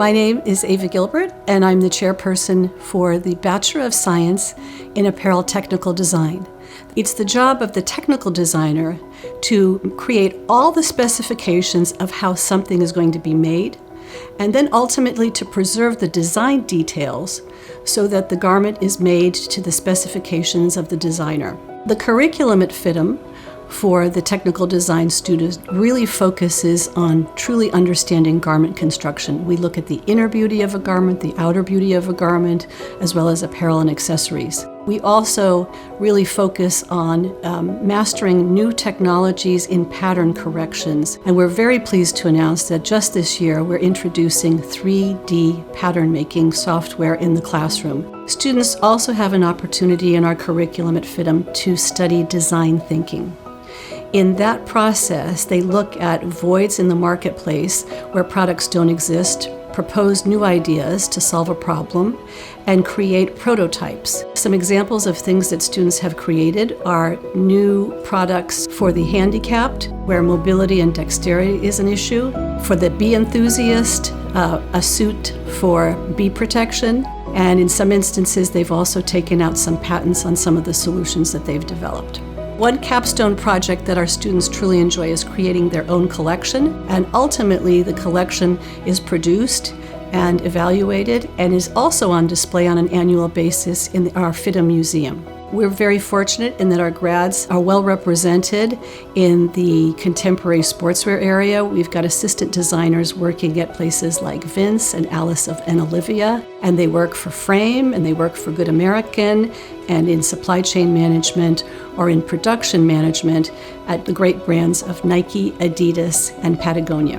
My name is Ava Gilbert, and I'm the chairperson for the Bachelor of Science in Apparel Technical Design. It's the job of the technical designer to create all the specifications of how something is going to be made, and then ultimately to preserve the design details so that the garment is made to the specifications of the designer. The curriculum at FIDM for the technical design students really focuses on truly understanding garment construction. We look at the inner beauty of a garment, the outer beauty of a garment, as well as apparel and accessories. We also really focus on mastering new technologies in pattern corrections. And we're very pleased to announce that just this year we're introducing 3D pattern making software in the classroom. Students also have an opportunity in our curriculum at FIDM to study design thinking. In that process, they look at voids in the marketplace where products don't exist, propose new ideas to solve a problem, and create prototypes. Some examples of things that students have created are new products for the handicapped, where mobility and dexterity is an issue. For the bee enthusiast, a suit for bee protection. And in some instances, they've also taken out some patents on some of the solutions that they've developed. One capstone project that our students truly enjoy is creating their own collection, and ultimately the collection is produced and evaluated and is also on display on an annual basis in our FIDM Museum. We're very fortunate in that our grads are well represented in the contemporary sportswear area. We've got assistant designers working at places like Vince and Alice and Olivia, and they work for Frame and they work for Good American and in supply chain management or in production management at the great brands of Nike, Adidas, and Patagonia.